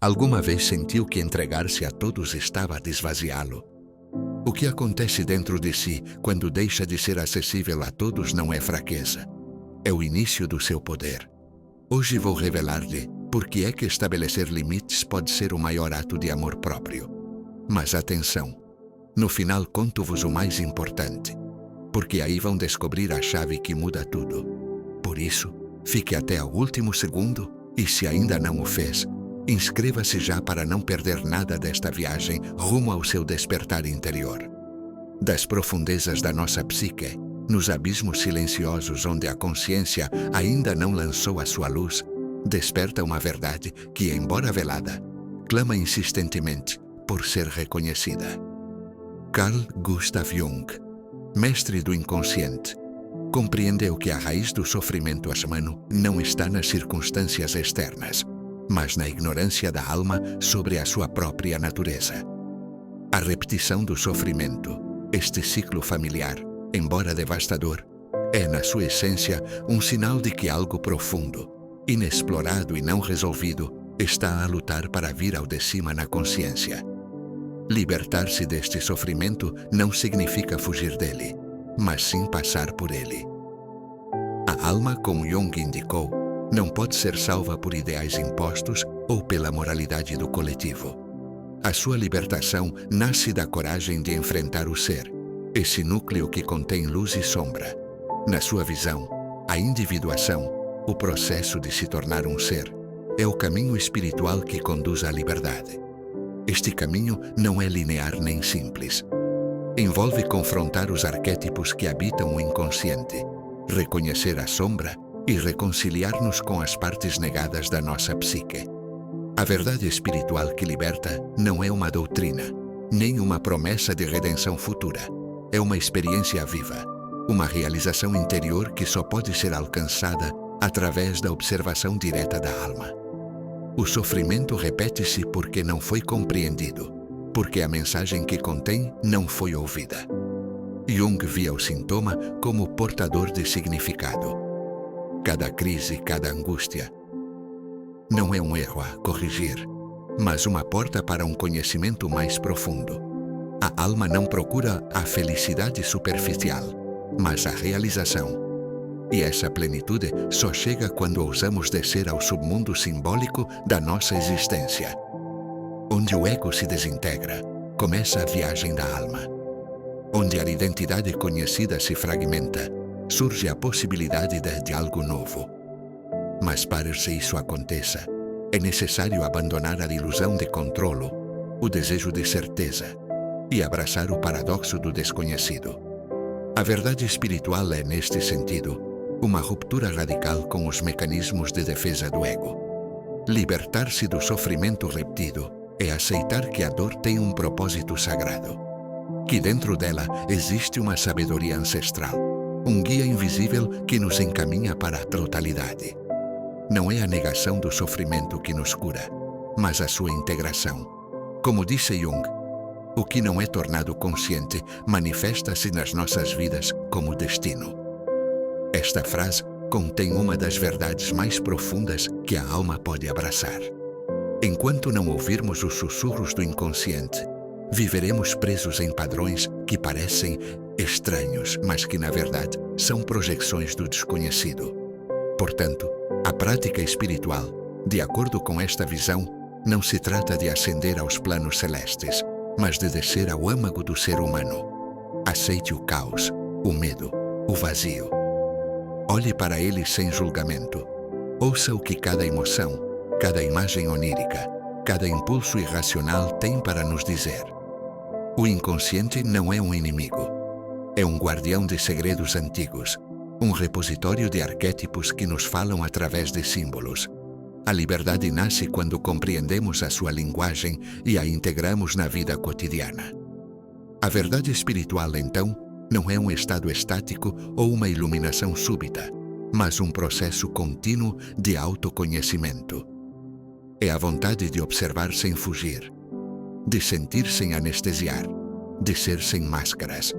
Alguma vez sentiu que entregar-se a todos estava a desvaziá-lo? O que acontece dentro de si quando deixa de ser acessível a todos não é fraqueza. É o início do seu poder. Hoje vou revelar-lhe por que é que estabelecer limites pode ser o maior ato de amor próprio. Mas atenção, no final conto-vos o mais importante, porque aí vão descobrir a chave que muda tudo. Por isso, fique até ao último segundo e, se ainda não o fez, inscreva-se já para não perder nada desta viagem rumo ao seu despertar interior. Das profundezas da nossa psique, nos abismos silenciosos onde a consciência ainda não lançou a sua luz, desperta uma verdade que, embora velada, clama insistentemente por ser reconhecida. Carl Gustav Jung, mestre do inconsciente, compreendeu que a raiz do sofrimento humano não está nas circunstâncias externas, mas na ignorância da alma sobre a sua própria natureza. A repetição do sofrimento, este ciclo familiar, embora devastador, é, na sua essência, um sinal de que algo profundo, inexplorado e não resolvido, está a lutar para vir ao de cima na consciência. Libertar-se deste sofrimento não significa fugir dele, mas sim passar por ele. A alma, como Jung indicou, não pode ser salva por ideais impostos ou pela moralidade do coletivo. A sua libertação nasce da coragem de enfrentar o ser, esse núcleo que contém luz e sombra. Na sua visão, a individuação, o processo de se tornar um ser, é o caminho espiritual que conduz à liberdade. Este caminho não é linear nem simples. Envolve confrontar os arquétipos que habitam o inconsciente, reconhecer a sombra e reconciliar-nos com as partes negadas da nossa psique. A verdade espiritual que liberta não é uma doutrina, nem uma promessa de redenção futura. É uma experiência viva, uma realização interior que só pode ser alcançada através da observação direta da alma. O sofrimento repete-se porque não foi compreendido, porque a mensagem que contém não foi ouvida. Jung via o sintoma como portador de significado. Cada crise, cada angústia, não é um erro a corrigir, mas uma porta para um conhecimento mais profundo. A alma não procura a felicidade superficial, mas a realização. E essa plenitude só chega quando ousamos descer ao submundo simbólico da nossa existência. Onde o ego se desintegra, começa a viagem da alma. Onde a identidade conhecida se fragmenta, surge a possibilidade de algo novo. Mas para que isso aconteça, é necessário abandonar a ilusão de controlo, o desejo de certeza, e abraçar o paradoxo do desconhecido. A verdade espiritual é, neste sentido, uma ruptura radical com os mecanismos de defesa do ego. Libertar-se do sofrimento repetido é aceitar que a dor tem um propósito sagrado, que dentro dela existe uma sabedoria ancestral, um guia invisível que nos encaminha para a totalidade. Não é a negação do sofrimento que nos cura, mas a sua integração. Como disse Jung, o que não é tornado consciente manifesta-se nas nossas vidas como destino. Esta frase contém uma das verdades mais profundas que a alma pode abraçar. Enquanto não ouvirmos os sussurros do inconsciente, viveremos presos em padrões que parecem estranhos, mas que, na verdade, são projeções do desconhecido. Portanto, a prática espiritual, de acordo com esta visão, não se trata de ascender aos planos celestes, mas de descer ao âmago do ser humano. Aceite o caos, o medo, o vazio. Olhe para ele sem julgamento. Ouça o que cada emoção, cada imagem onírica, cada impulso irracional tem para nos dizer. O inconsciente não é um inimigo. É um guardião de segredos antigos, um repositório de arquétipos que nos falam através de símbolos. A liberdade nasce quando compreendemos a sua linguagem e a integramos na vida cotidiana. A verdade espiritual, então, não é um estado estático ou uma iluminação súbita, mas um processo contínuo de autoconhecimento. É a vontade de observar sem fugir, de sentir sem anestesiar, de ser sem máscaras.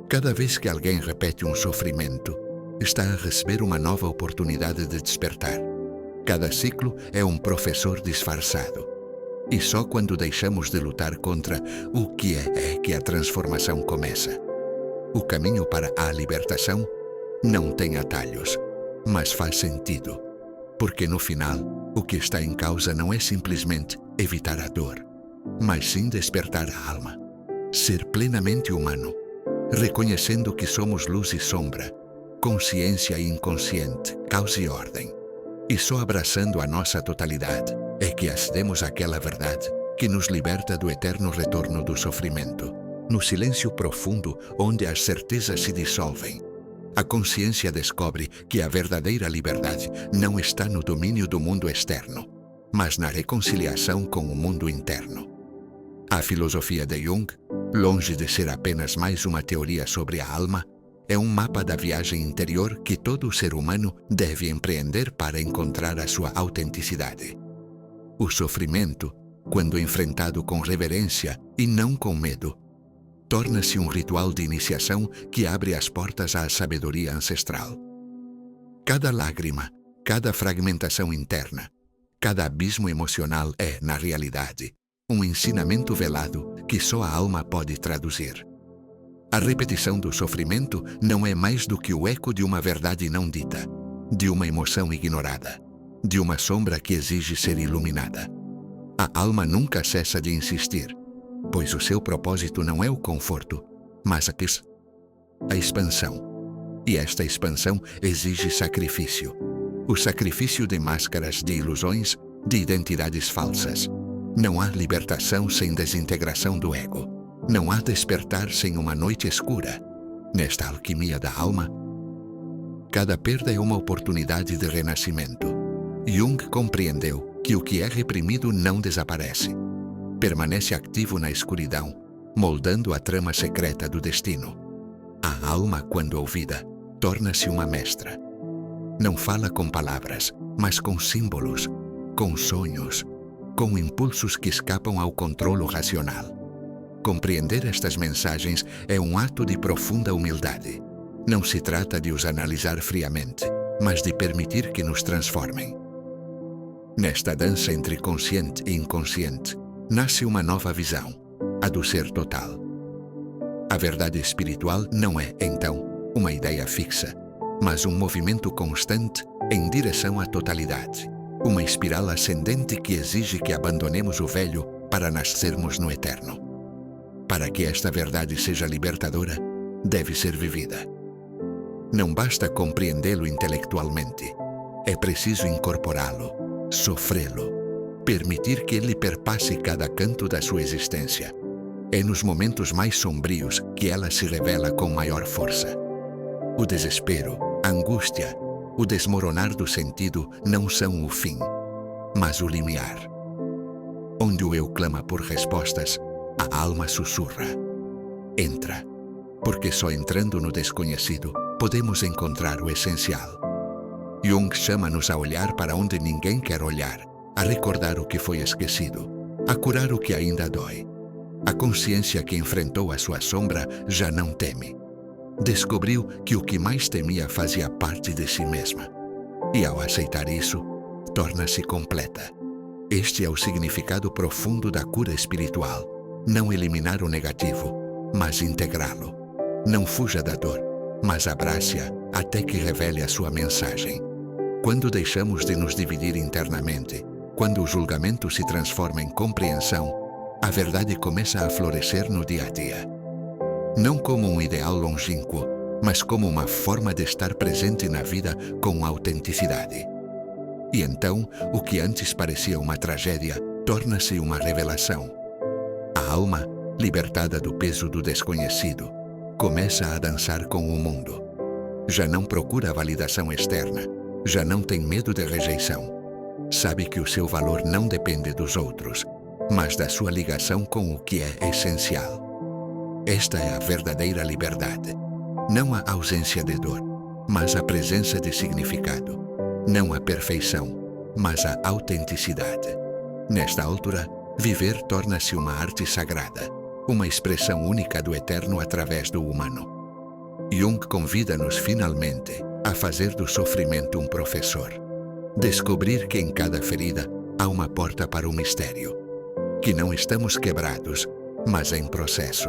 Cada vez que alguém repete um sofrimento, está a receber uma nova oportunidade de despertar. Cada ciclo é um professor disfarçado. E só quando deixamos de lutar contra o que é que a transformação começa. O caminho para a libertação não tem atalhos, mas faz sentido. Porque no final, o que está em causa não é simplesmente evitar a dor, mas sim despertar a alma. Ser plenamente humano, reconhecendo que somos luz e sombra, consciência e inconsciente, caos e ordem. E só abraçando a nossa totalidade é que acedemos àquela verdade que nos liberta do eterno retorno do sofrimento. No silêncio profundo onde as certezas se dissolvem, a consciência descobre que a verdadeira liberdade não está no domínio do mundo externo, mas na reconciliação com o mundo interno. A filosofia de Jung, longe de ser apenas mais uma teoria sobre a alma, é um mapa da viagem interior que todo ser humano deve empreender para encontrar a sua autenticidade. O sofrimento, quando enfrentado com reverência e não com medo, torna-se um ritual de iniciação que abre as portas à sabedoria ancestral. Cada lágrima, cada fragmentação interna, cada abismo emocional é, na realidade, um ensinamento velado que só a alma pode traduzir. A repetição do sofrimento não é mais do que o eco de uma verdade não dita, de uma emoção ignorada, de uma sombra que exige ser iluminada. A alma nunca cessa de insistir, pois o seu propósito não é o conforto, mas a expansão. E esta expansão exige sacrifício. O sacrifício de máscaras, de ilusões, de identidades falsas. Não há libertação sem desintegração do ego. Não há despertar sem uma noite escura. Nesta alquimia da alma, cada perda é uma oportunidade de renascimento. Jung compreendeu que o que é reprimido não desaparece. Permanece ativo na escuridão, moldando a trama secreta do destino. A alma, quando ouvida, torna-se uma mestra. Não fala com palavras, mas com símbolos, com sonhos, com impulsos que escapam ao controlo racional. Compreender estas mensagens é um ato de profunda humildade. Não se trata de os analisar friamente, mas de permitir que nos transformem. Nesta dança entre consciente e inconsciente, nasce uma nova visão, a do ser total. A verdade espiritual não é, então, uma ideia fixa, mas um movimento constante em direção à totalidade. Uma espiral ascendente que exige que abandonemos o velho para nascermos no eterno. Para que esta verdade seja libertadora, deve ser vivida. Não basta compreendê-lo intelectualmente. É preciso incorporá-lo, sofrê-lo, permitir que ele perpasse cada canto da sua existência. É nos momentos mais sombrios que ela se revela com maior força. O desespero, a angústia, o desmoronar do sentido não são o fim, mas o limiar. Onde o eu clama por respostas, a alma sussurra. Entra, porque só entrando no desconhecido podemos encontrar o essencial. Jung chama-nos a olhar para onde ninguém quer olhar, a recordar o que foi esquecido, a curar o que ainda dói. A consciência que enfrentou a sua sombra já não teme. Descobriu que o que mais temia fazia parte de si mesma. E ao aceitar isso, torna-se completa. Este é o significado profundo da cura espiritual. Não eliminar o negativo, mas integrá-lo. Não fuja da dor, mas abrace-a até que revele a sua mensagem. Quando deixamos de nos dividir internamente, quando o julgamento se transforma em compreensão, a verdade começa a florescer no dia a dia. Não como um ideal longínquo, mas como uma forma de estar presente na vida com autenticidade. E então, o que antes parecia uma tragédia, torna-se uma revelação. A alma, libertada do peso do desconhecido, começa a dançar com o mundo. Já não procura validação externa, já não tem medo de rejeição. Sabe que o seu valor não depende dos outros, mas da sua ligação com o que é essencial. Esta é a verdadeira liberdade. Não a ausência de dor, mas a presença de significado. Não a perfeição, mas a autenticidade. Nesta altura, viver torna-se uma arte sagrada, uma expressão única do eterno através do humano. Jung convida-nos finalmente a fazer do sofrimento um professor. Descobrir que em cada ferida há uma porta para o mistério. que não estamos quebrados, mas em processo,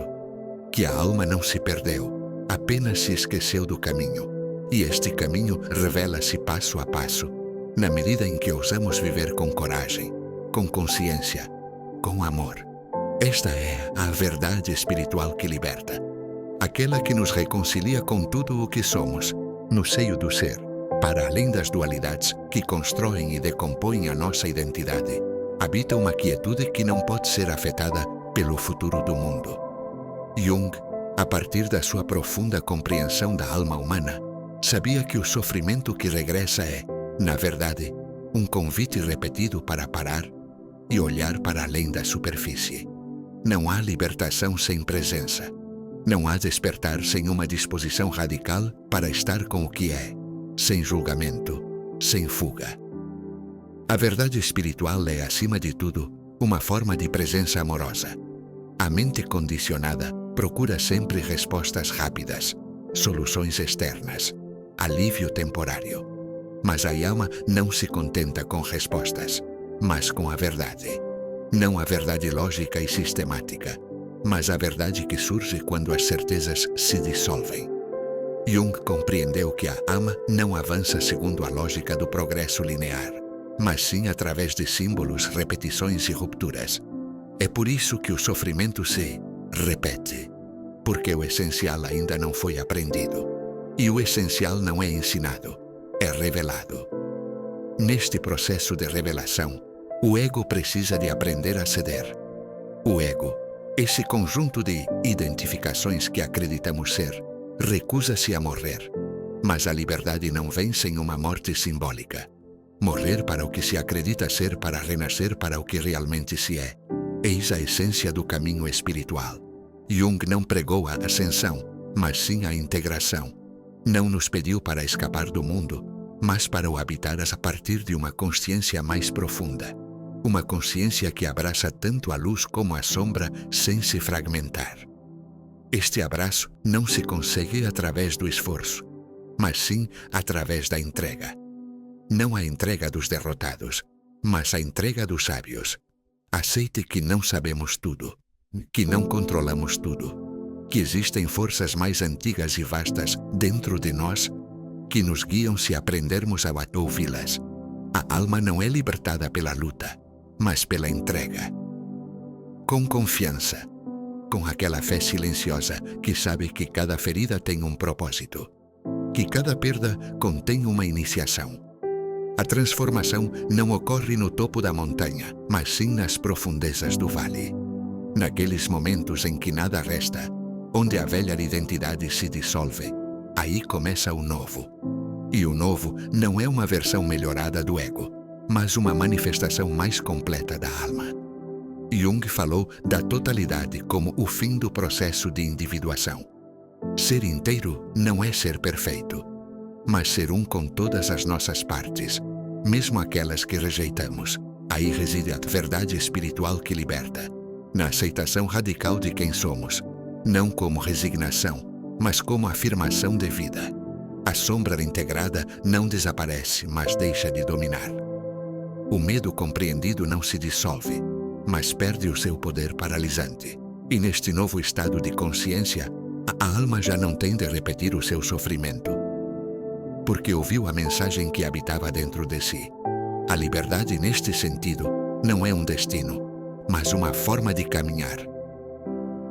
que a alma não se perdeu, apenas se esqueceu do caminho, e este caminho revela-se passo a passo, na medida em que ousamos viver com coragem, com consciência, com amor. Esta é a verdade espiritual que liberta, aquela que nos reconcilia com tudo o que somos, no seio do ser, para além das dualidades que constroem e decompõem a nossa identidade. Habita uma quietude que não pode ser afetada pelo futuro do mundo. Jung, a partir da sua profunda compreensão da alma humana, sabia que o sofrimento que regressa é, na verdade, um convite repetido para parar e olhar para além da superfície. Não há libertação sem presença. Não há despertar sem uma disposição radical para estar com o que é, sem julgamento, sem fuga. A verdade espiritual é, acima de tudo, uma forma de presença amorosa. A mente condicionada procura sempre respostas rápidas, soluções externas, alívio temporário. Mas a alma não se contenta com respostas, mas com a verdade. Não a verdade lógica e sistemática, mas a verdade que surge quando as certezas se dissolvem. Jung compreendeu que a alma não avança segundo a lógica do progresso linear, mas sim através de símbolos, repetições e rupturas. É por isso que o sofrimento se repete, porque o essencial ainda não foi aprendido. E o essencial não é ensinado, é revelado. Neste processo de revelação, o ego precisa de aprender a ceder. O ego, esse conjunto de identificações que acreditamos ser, recusa-se a morrer. Mas a liberdade não vem sem uma morte simbólica. Morrer para o que se acredita ser para renascer para o que realmente se é. Eis a essência do caminho espiritual. Jung não pregou a ascensão, mas sim a integração. Não nos pediu para escapar do mundo, mas para o habitar a partir de uma consciência mais profunda. Uma consciência que abraça tanto a luz como a sombra sem se fragmentar. Este abraço não se consegue através do esforço, mas sim através da entrega. Não a entrega dos derrotados, mas a entrega dos sábios. Aceite que não sabemos tudo, que não controlamos tudo, que existem forças mais antigas e vastas dentro de nós que nos guiam se aprendermos a ouvi-las. A alma não é libertada pela luta, mas pela entrega. Com confiança, com aquela fé silenciosa que sabe que cada ferida tem um propósito, que cada perda contém uma iniciação. A transformação não ocorre no topo da montanha, mas sim nas profundezas do vale. Naqueles momentos em que nada resta, onde a velha identidade se dissolve, aí começa o novo. E o novo não é uma versão melhorada do ego, mas uma manifestação mais completa da alma. Jung falou da totalidade como o fim do processo de individuação. Ser inteiro não é ser perfeito, mas ser um com todas as nossas partes, mesmo aquelas que rejeitamos. Aí reside a verdade espiritual que liberta, na aceitação radical de quem somos, não como resignação, mas como afirmação de vida. A sombra integrada não desaparece, mas deixa de dominar. O medo compreendido não se dissolve, mas perde o seu poder paralisante. E neste novo estado de consciência, a alma já não tem de repetir o seu sofrimento, porque ouviu a mensagem que habitava dentro de si. A liberdade, neste sentido, não é um destino, mas uma forma de caminhar.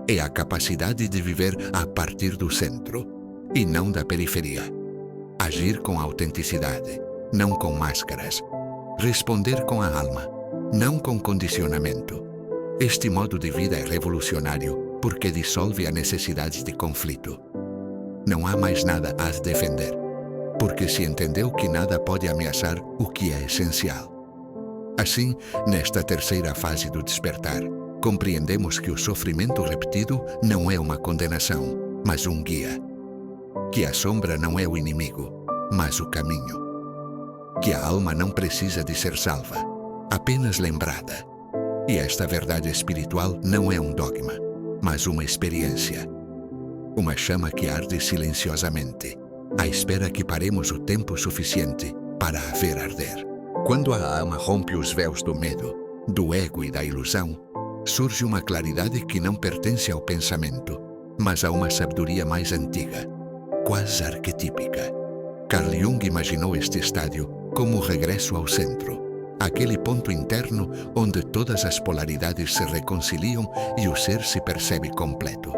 É a capacidade de viver a partir do centro, e não da periferia. Agir com autenticidade, não com máscaras. Responder com a alma, não com condicionamento. Este modo de vida é revolucionário porque dissolve a necessidade de conflito. Não há mais nada a defender, porque se entendeu que nada pode ameaçar o que é essencial. Assim, nesta terceira fase do despertar, compreendemos que o sofrimento repetido não é uma condenação, mas um guia. Que a sombra não é o inimigo, mas o caminho. Que a alma não precisa de ser salva, apenas lembrada. E esta verdade espiritual não é um dogma, mas uma experiência. Uma chama que arde silenciosamente, à espera que paremos o tempo suficiente para a ver arder. Quando a alma rompe os véus do medo, do ego e da ilusão, surge uma claridade que não pertence ao pensamento, mas a uma sabedoria mais antiga, quase arquetípica. Carl Jung imaginou este estádio como o regresso ao centro, aquele ponto interno onde todas as polaridades se reconciliam e o ser se percebe completo.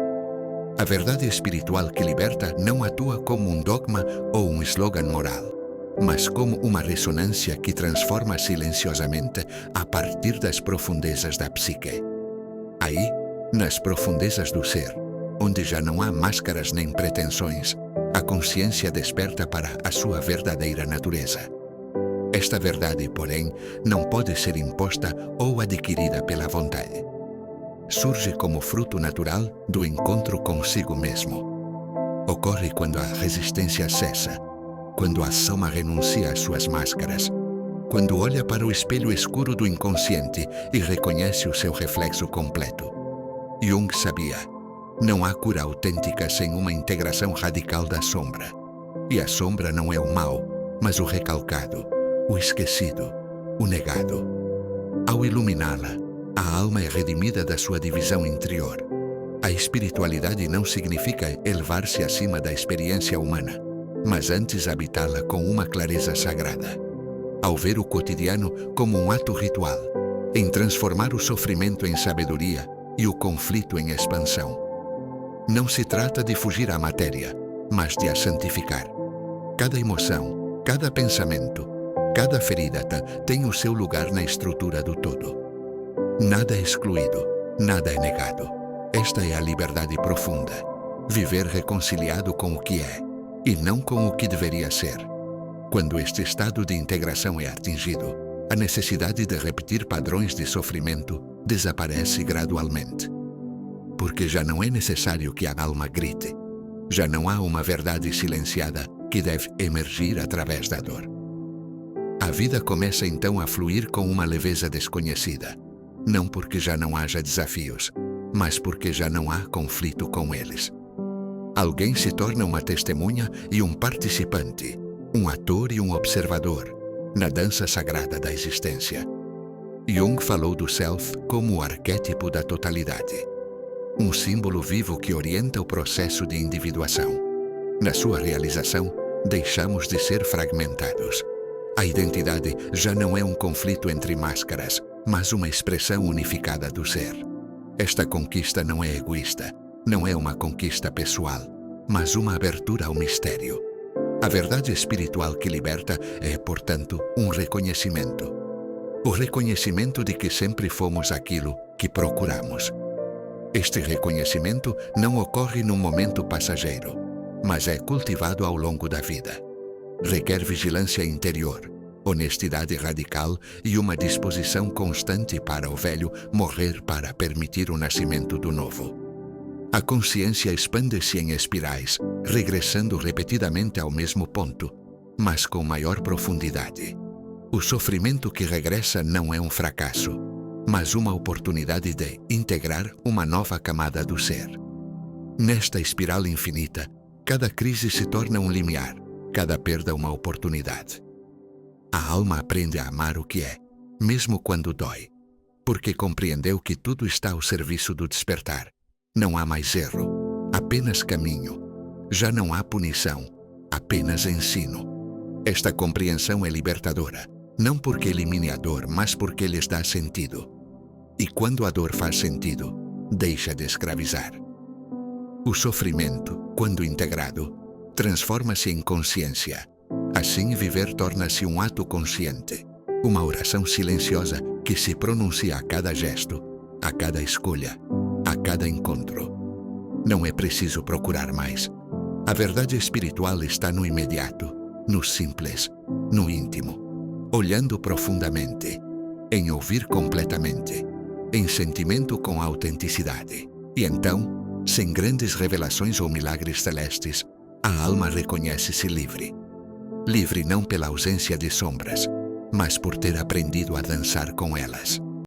A verdade espiritual que liberta não atua como um dogma ou um slogan moral, mas como uma ressonância que transforma silenciosamente a partir das profundezas da psique. Aí, nas profundezas do ser, onde já não há máscaras nem pretensões, a consciência desperta para a sua verdadeira natureza. Esta verdade, porém, não pode ser imposta ou adquirida pela vontade. Surge como fruto natural do encontro consigo mesmo. Ocorre quando a resistência cessa, quando a soma renuncia às suas máscaras, quando olha para o espelho escuro do inconsciente e reconhece o seu reflexo completo. Jung sabia, não há cura autêntica sem uma integração radical da sombra. E a sombra não é o mal, mas o recalcado, o esquecido, o negado. Ao iluminá-la, a alma é redimida da sua divisão interior. A espiritualidade não significa elevar-se acima da experiência humana, mas antes habitá-la com uma clareza sagrada. Ao ver o cotidiano como um ato ritual, em transformar o sofrimento em sabedoria e o conflito em expansão. Não se trata de fugir à matéria, mas de a santificar. Cada emoção, cada pensamento, cada ferida tem o seu lugar na estrutura do todo. Nada é excluído, nada é negado. Esta é a liberdade profunda. Viver reconciliado com o que é, e não com o que deveria ser. Quando este estado de integração é atingido, a necessidade de repetir padrões de sofrimento desaparece gradualmente. Porque já não é necessário que a alma grite. Já não há uma verdade silenciada que deve emergir através da dor. A vida começa então a fluir com uma leveza desconhecida, não porque já não haja desafios, mas porque já não há conflito com eles. Alguém se torna uma testemunha e um participante, um ator e um observador, na dança sagrada da existência. Jung falou do Self como o arquétipo da totalidade, um símbolo vivo que orienta o processo de individuação. Na sua realização, deixamos de ser fragmentados. A identidade já não é um conflito entre máscaras, mas uma expressão unificada do ser. Esta conquista não é egoísta, não é uma conquista pessoal, mas uma abertura ao mistério. A verdade espiritual que liberta é, portanto, um reconhecimento. O reconhecimento de que sempre fomos aquilo que procuramos. Este reconhecimento não ocorre num momento passageiro, mas é cultivado ao longo da vida. Requer vigilância interior, honestidade radical e uma disposição constante para o velho morrer para permitir o nascimento do novo. A consciência expande-se em espirais, regressando repetidamente ao mesmo ponto, mas com maior profundidade. O sofrimento que regressa não é um fracasso, mas uma oportunidade de integrar uma nova camada do ser. Nesta espiral infinita, cada crise se torna um limiar, cada perda uma oportunidade. A alma aprende a amar o que é, mesmo quando dói, porque compreendeu que tudo está ao serviço do despertar. Não há mais erro, apenas caminho. Já não há punição, apenas ensino. Esta compreensão é libertadora, não porque elimine a dor, mas porque lhes dá sentido. E quando a dor faz sentido, deixa de escravizar. O sofrimento, quando integrado, transforma-se em consciência. Assim, viver torna-se um ato consciente, uma oração silenciosa que se pronuncia a cada gesto, a cada escolha, a cada encontro. Não é preciso procurar mais. A verdade espiritual está no imediato, no simples, no íntimo, olhando profundamente, em ouvir completamente, em sentimento com autenticidade. E então, sem grandes revelações ou milagres celestes, a alma reconhece-se livre. Livre não pela ausência de sombras, mas por ter aprendido a dançar com elas.